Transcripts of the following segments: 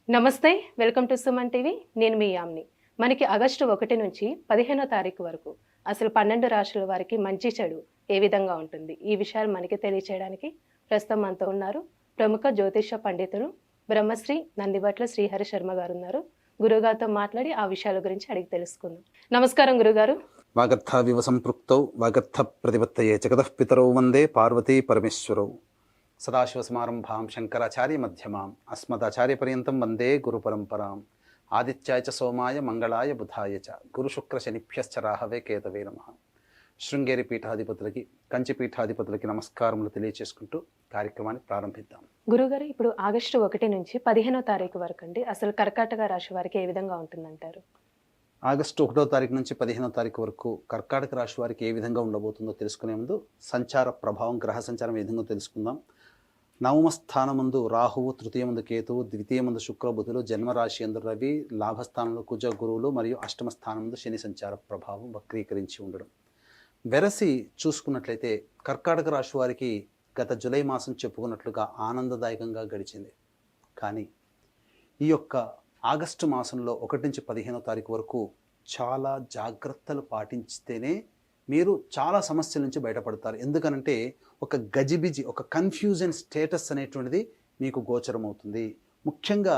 నమస్తే. Welcome to Suman TV. నేను మీ యామ్ని. మనకి ఆగస్టు 1 నుంచి 15వ తారీఖు వరకు అసలు 12 రాశుల వారికి మంచి చెడు ఏ విధంగా ఉంటుంది? ఈ విషయాలు మనకి తెలియచేయడానికి ప్రస్తుతం మనతో ఉన్నారు ప్రముఖ జ్యోతిష పండితుడు బ్రహ్మశ్రీ నందిబట్ల శ్రీహరి శర్మ గారు ఉన్నారు. గురుగారితో మాట్లాడి ఆ విషయాల గురించి అడిగి తెలుసుకుందాం. నమస్కారం గురుగారు. వాగర్థావివ సంపృక్తౌ వాగర్థ ప్రతిపత్తయే జగతః పితరౌ వందే పార్వతీ పరమేశ్వరౌ. సదాశివసమారంభాం శంకరాచార్య మధ్యమాం అస్మదాచార్యపర్యంతం వందే గురుపరంపరాం. ఆదిత్యాయ చ సోమాయ మంగళాయ బుధాయ చ గురుశుక్రశనిభ్యశ్చ రాహవే కేతవే నమః. శృంగేరి పీఠాధిపతులకి, కంచి పీఠాధిపతులకి నమస్కారములు తెలియచేసుకుంటూ కార్యక్రమాన్ని ప్రారంభిద్దాం. గురుగారు, ఇప్పుడు ఆగస్టు 1 నుంచి 15వ తారీఖు వరకు అండి అసలు కర్కాటక రాశి వారికి ఏ విధంగా ఉంటుందంటారు? ఆగస్టు 1వ తారీఖు నుంచి 15వ తారీఖు వరకు కర్కాటక రాశి వారికి ఏ విధంగా ఉండబోతుందో తెలుసుకునే ముందు సంచార ప్రభావం, గ్రహ సంచారం ఏ విధంగా తెలుసుకుందాం. నవమ స్థానమందు రాహువు, తృతీయమందు కేతువు, ద్వితీయమందు శుక్రబుధులు, జన్మరాశి యందు రవి, లాభస్థానంలో కుజ గురువులు మరియు అష్టమ స్థానమందు శని సంచార ప్రభావం వక్రీకరించి ఉండడం. వెరసి చూసుకున్నట్లయితే కర్కాటక రాశి వారికి గత జూలై మాసం చెప్పుకున్నట్లుగా ఆనందదాయకంగా గడిచింది. కానీ ఈ యొక్క ఆగస్టు మాసంలో 1 నుంచి 15వ తారీఖు వరకు చాలా జాగ్రత్తలు పాటించితేనే మీరు చాలా సమస్యల నుంచి బయటపడతారు. ఎందుకనంటే ఒక గజిబిజి, ఒక కన్ఫ్యూజన్ స్టేటస్ అనేటువంటిది మీకు గోచరమవుతుంది. ముఖ్యంగా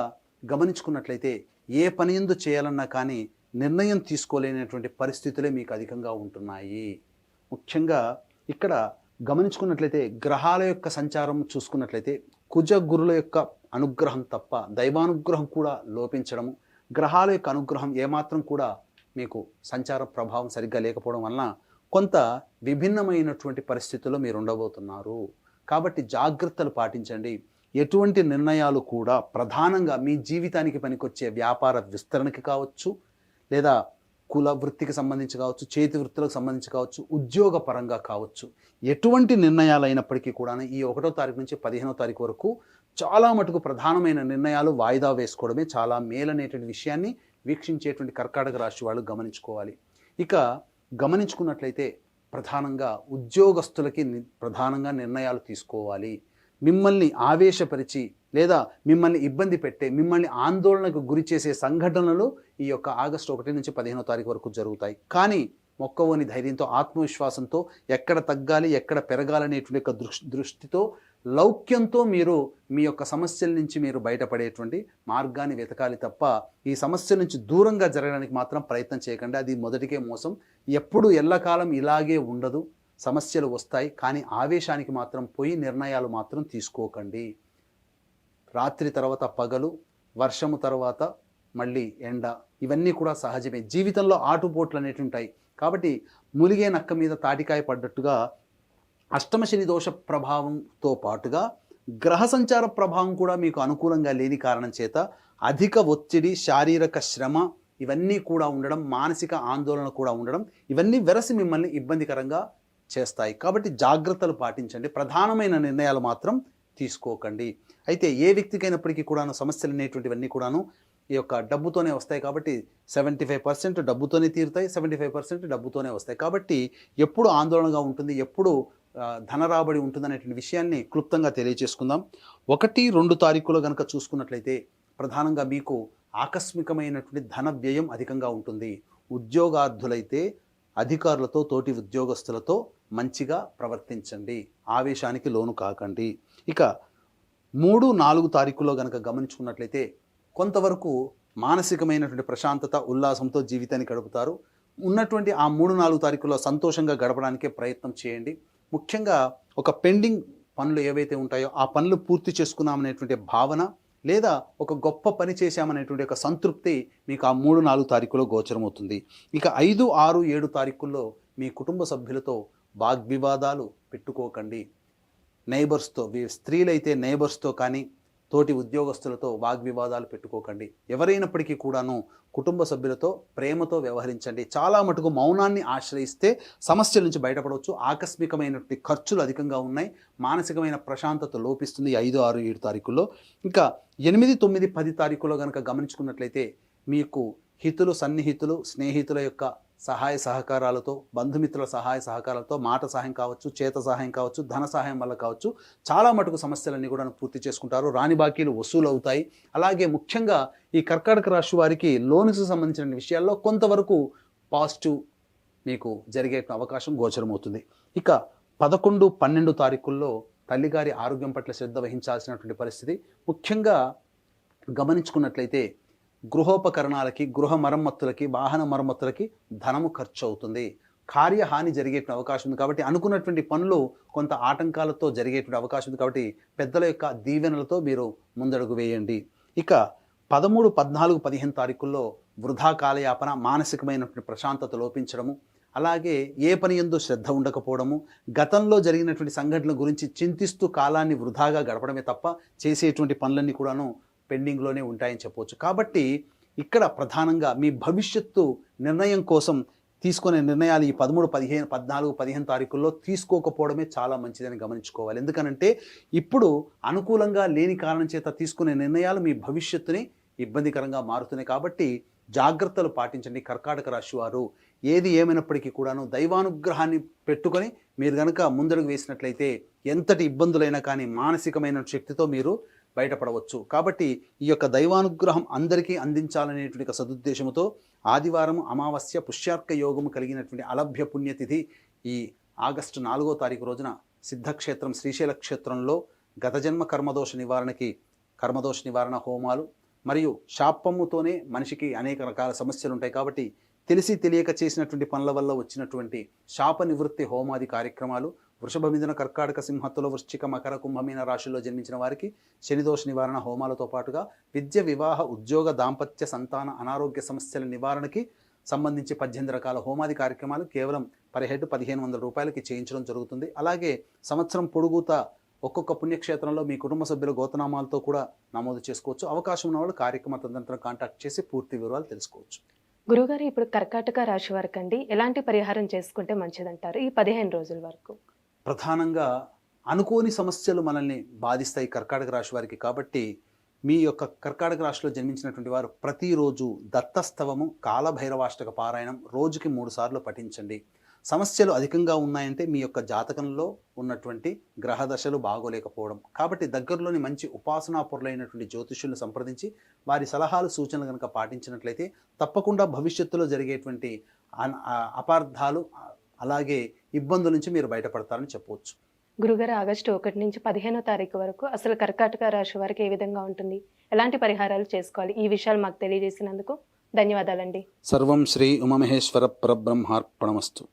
గమనించుకున్నట్లయితే ఏ పని ఎందు చేయాలన్నా కానీ నిర్ణయం తీసుకోలేనటువంటి పరిస్థితులే మీకు అధికంగా ఉంటున్నాయి. ముఖ్యంగా ఇక్కడ గమనించుకున్నట్లయితే గ్రహాల యొక్క సంచారం చూసుకున్నట్లయితే కుజ గురుల యొక్క అనుగ్రహం తప్ప దైవానుగ్రహం కూడా లోపించడము, గ్రహాల యొక్క అనుగ్రహం ఏమాత్రం కూడా మీకు సంచార ప్రభావం సరిగ్గా లేకపోవడం వలన కొంత విభిన్నమైనటువంటి పరిస్థితుల్లో మీరు ఉండబోతున్నారు. కాబట్టి జాగ్రత్తలు పాటించండి. ఎటువంటి నిర్ణయాలు కూడా ప్రధానంగా మీ జీవితానికి పనికొచ్చే వ్యాపార విస్తరణకి కావచ్చు, లేదా కుల వృత్తికి సంబంధించి కావచ్చు, చేతి వృత్తులకు సంబంధించి కావచ్చు, ఉద్యోగ పరంగా కావచ్చు, ఎటువంటి నిర్ణయాలు అయినప్పటికీ కూడా ఈ 1వ తారీఖు నుంచి 15వ తారీఖు వరకు చాలా మటుకు ప్రధానమైన నిర్ణయాలు వాయిదా వేసుకోవడమే చాలా మేలనేటువంటి విషయాన్ని వీక్షించేటువంటి కర్కాటక రాశి వాళ్ళు గమనించుకోవాలి. ఇక గమనించుకున్నట్లయితే ప్రధానంగా ఉద్యోగస్తులకి ప్రధానంగా నిర్ణయాలు తీసుకోవాలి. మిమ్మల్ని ఆవేశపరిచి లేదా మిమ్మల్ని ఇబ్బంది పెట్టే, మిమ్మల్ని ఆందోళనకు గురి చేసే సంఘటనలు ఈ యొక్క ఆగస్టు 1 నుంచి 15వ తారీఖు వరకు జరుగుతాయి. కానీ మొక్కవోని ధైర్యంతో, ఆత్మవిశ్వాసంతో ఎక్కడ తగ్గాలి, ఎక్కడ పెరగాలనేటువంటి యొక్క దృష్టితో, లౌక్యంతో మీరు మీ యొక్క సమస్యల నుంచి మీరు బయటపడేటువంటి మార్గాన్ని వెతకాలి తప్ప ఈ సమస్యల నుంచి దూరంగా జరగడానికి మాత్రం ప్రయత్నం చేయకండి. అది మొదటికే మోసం. ఎప్పుడు ఎల్లకాలం ఇలాగే ఉండదు. సమస్యలు వస్తాయి, కానీ ఆవేశానికి మాత్రం పోయి నిర్ణయాలు మాత్రం తీసుకోకండి. రాత్రి తర్వాత పగలు, వర్షము తర్వాత మళ్ళీ ఎండ, ఇవన్నీ కూడా సహజమే. జీవితంలో ఆటుపోట్లు అనేవి ఉంటాయి. కాబట్టి ములిగే నక్క మీద తాటికాయ పడ్డట్టుగా అష్టమ శని దోష ప్రభావంతో పాటుగా గ్రహ సంచార ప్రభావం కూడా మీకు అనుకూలంగా లేని కారణం చేత అధిక ఒత్తిడి, శారీరక శ్రమ ఇవన్నీ కూడా ఉండడం, మానసిక ఆందోళన కూడా ఉండడం, ఇవన్నీ వెరసి మిమ్మల్ని ఇబ్బందికరంగా చేస్తాయి. కాబట్టి జాగ్రత్తలు పాటించండి. ప్రధానమైన నిర్ణయాలు మాత్రం తీసుకోకండి. అయితే ఏ వ్యక్తికైనప్పటికీ కూడాను సమస్యలు అనేటువంటివన్నీ కూడాను ఈ యొక్క డబ్బుతోనే వస్తాయి. కాబట్టి 75% డబ్బుతోనే తీరుతాయి, 75% డబ్బుతోనే వస్తాయి. కాబట్టి ఎప్పుడు ఆందోళనగా ఉంటుంది, ఎప్పుడు ధన రాబడి ఉంటుంది అనేటువంటి విషయాన్ని క్లుప్తంగా తెలియజేసుకుందాం. 1, 2 తారీఖులో కనుక చూసుకున్నట్లయితే ప్రధానంగా మీకు ఆకస్మికమైనటువంటి ధన వ్యయం అధికంగా ఉంటుంది. ఉద్యోగార్థులైతే అధికారులతో, తోటి ఉద్యోగస్తులతో మంచిగా ప్రవర్తించండి. ఆవేశానికి లోను కాకండి. ఇక 3, 4 తారీఖులో కనుక గమనించుకున్నట్లయితే కొంతవరకు మానసికమైనటువంటి ప్రశాంతత, ఉల్లాసంతో జీవితాన్ని గడుపుతారు. ఉన్నటువంటి ఆ 3, 4 తారీఖుల్లో సంతోషంగా గడపడానికే ప్రయత్నం చేయండి. ముఖ్యంగా ఒక పెండింగ్ పనులు ఏవైతే ఉంటాయో ఆ పనులు పూర్తి చేసుకున్నామనేటువంటి భావన, లేదా ఒక గొప్ప పని చేశామనేటువంటి ఒక సంతృప్తి మీకు ఆ 3, 4 తారీఖులో గోచరమవుతుంది. ఇక 5, 6, 7 తారీఖుల్లో మీ కుటుంబ సభ్యులతో వాగ్వివాదాలు పెట్టుకోకండి. నైబర్స్తో, స్త్రీలైతే నైబర్స్తో కానీ తోటి ఉద్యోగస్తులతో వాగ్వివాదాలు పెట్టుకోకండి. ఎవరైనప్పటికీ కూడాను కుటుంబ సభ్యులతో ప్రేమతో వ్యవహరించండి. చాలా మటుకు మౌనాన్ని ఆశ్రయిస్తే సమస్యల నుంచి బయటపడవచ్చు. ఆకస్మికమైనటువంటి ఖర్చులు అధికంగా ఉన్నాయి, మానసికమైన ప్రశాంతత లోపిస్తుంది 5, 6, 7 తారీఖుల్లో. ఇంకా 8, 9, 10 తారీఖుల్లో కనుక గమనించుకున్నట్లయితే మీకు హితులు, సన్నిహితులు, స్నేహితుల యొక్క సహాయ సహకారాలతో, బంధుమిత్రుల సహాయ సహకారాలతో, మాట సహాయం కావచ్చు, చేత సహాయం కావచ్చు, ధన సహాయం వల్ల కావచ్చు, చాలా మటుకు సమస్యలన్నీ కూడా పూర్తి చేసుకుంటారు. రాని బాకీలు వసూలు అవుతాయి. అలాగే ముఖ్యంగా ఈ కర్కాటక రాశి వారికి లోన్స్కి సంబంధించిన విషయాల్లో కొంతవరకు పాజిటివ్ మీకు జరిగే అవకాశం గోచరమవుతుంది. ఇక 11, 12 తారీఖుల్లో తల్లిగారి ఆరోగ్యం పట్ల శ్రద్ధ వహించాల్సినటువంటి పరిస్థితి. ముఖ్యంగా గమనించుకున్నట్లయితే గృహోపకరణాలకి, గృహ మరమ్మతులకి, వాహన మరమ్మతులకి ధనము ఖర్చు అవుతుంది. కార్యహాని జరిగేటువంటి అవకాశం ఉంది. కాబట్టి అనుకున్నటువంటి పనులు కొంత ఆటంకాలతో జరిగేటువంటి అవకాశం ఉంది. కాబట్టి పెద్దల యొక్క దీవెనలతో మీరు ముందడుగు వేయండి. ఇక 13, 14, 15 తారీఖుల్లో వృధా కాలయాపన, మానసికమైనటువంటి ప్రశాంతత లోపించడము, అలాగే ఏ పని యందు శ్రద్ధ ఉండకపోవడము, గతంలో జరిగినటువంటి సంఘటనల గురించి చింతిస్తూ కాలాన్ని వృధాగా గడపడమే తప్ప చేసేటువంటి పనులన్నీ కూడాను పెండింగ్లోనే ఉంటాయని చెప్పవచ్చు. కాబట్టి ఇక్కడ ప్రధానంగా మీ భవిష్యత్తు నిర్ణయం కోసం తీసుకునే నిర్ణయాలు ఈ 13, 15, 14, 15 తారీఖుల్లో తీసుకోకపోవడమే చాలా మంచిదని గమనించుకోవాలి. ఎందుకనంటే ఇప్పుడు అనుకూలంగా లేని కారణం చేత తీసుకునే నిర్ణయాలు మీ భవిష్యత్తుని ఇబ్బందికరంగా మారుతున్నాయి. కాబట్టి జాగ్రత్తలు పాటించండి. కర్కాటక రాశి వారు ఏది ఏమైనప్పటికీ కూడాను దైవానుగ్రహాన్ని పెట్టుకొని మీరు కనుక ముందడుగు వేసినట్లయితే ఎంతటి ఇబ్బందులైనా కానీ మానసికమైన శక్తితో మీరు బయటపడవచ్చు. కాబట్టి ఈ యొక్క దైవానుగ్రహం అందరికీ అందించాలనేటువంటి సదుద్దేశంతో ఆదివారం, అమావాస్య, పుష్యార్క యోగము కలిగినటువంటి అలభ్య పుణ్యతిథి ఈ ఆగస్టు 4వ తారీఖు రోజున సిద్ధక్షేత్రం శ్రీశైల క్షేత్రంలో గత జన్మ కర్మదోష నివారణకి కర్మదోష నివారణ హోమాలు మరియు శాపముతోనే మనిషికి అనేక రకాల సమస్యలు ఉంటాయి. కాబట్టి తెలిసి తెలియక చేసినటువంటి పనుల వల్ల వచ్చినటువంటి శాప నివృత్తి హోమాది కార్యక్రమాలు, వృషభ, మిథున, కర్కాటక, సింహత్తుల, వృశ్చిక, మకర, కుంభమీన రాశుల్లో జన్మించిన వారికి శనిదోష నివారణ హోమాలతో పాటుగా విద్య, వివాహ, ఉద్యోగ, దాంపత్య, సంతాన, అనారోగ్య సమస్యల నివారణకి సంబంధించి 18 రకాల హోమాది కార్యక్రమాలు కేవలం పర్ హెడ్ 1500 రూపాయలకి చేయించడం జరుగుతుంది. అలాగే సంవత్సరం పొడుగుతా ఒక్కొక్క పుణ్యక్షేత్రంలో మీ కుటుంబ సభ్యుల గోతనామాలతో కూడా నమోదు చేసుకోవచ్చు. అవకాశం ఉన్న వాళ్ళు కార్యక్రమ తదనంతరం కాంటాక్ట్ చేసి పూర్తి వివరాలు తెలుసుకోవచ్చు. గురుగారు, ఇప్పుడు కర్కాటక రాశి వారికి అండి ఎలాంటి పరిహారం చేసుకుంటే మంచిదంటారు ఈ 15 రోజుల వరకు? ప్రధానంగా అనుకోని సమస్యలు మనల్ని బాధిస్తాయి కర్కాటక రాశి వారికి. కాబట్టి మీ యొక్క కర్కాటక రాశిలో జన్మించినటువంటి వారు ప్రతిరోజు దత్తస్తవము, కాలభైరవాష్టక పారాయణం రోజుకి 3 సార్లు పఠించండి. సమస్యలు అధికంగా ఉన్నాయంటే మీ యొక్క జాతకంలో ఉన్నటువంటి గ్రహదశలు బాగోలేకపోవడం. కాబట్టి దగ్గరలోని మంచి ఉపాసనాపరులైనటువంటి జ్యోతిష్యులను సంప్రదించి వారి సలహాలు, సూచనలు కనుక పాటించినట్లయితే తప్పకుండా భవిష్యత్తులో జరిగేటువంటి అపార్థాలు అలాగే ఇబ్బందుల నుంచి మీరు బయటపడతారని చెప్పవచ్చు. గురుగారు, ఆగస్టు 1 నుంచి 15వ తారీఖు వరకు అసలు కర్కాటక రాశి వారికి ఏ విధంగా ఉంటుంది, ఎలాంటి పరిహారాలు చేసుకోవాలి, ఈ విషయాలు మాకు తెలియజేసినందుకు ధన్యవాదాలండి. సర్వం శ్రీ ఉమామహేశ్వర పరబ్రహ్మార్పణమస్తు.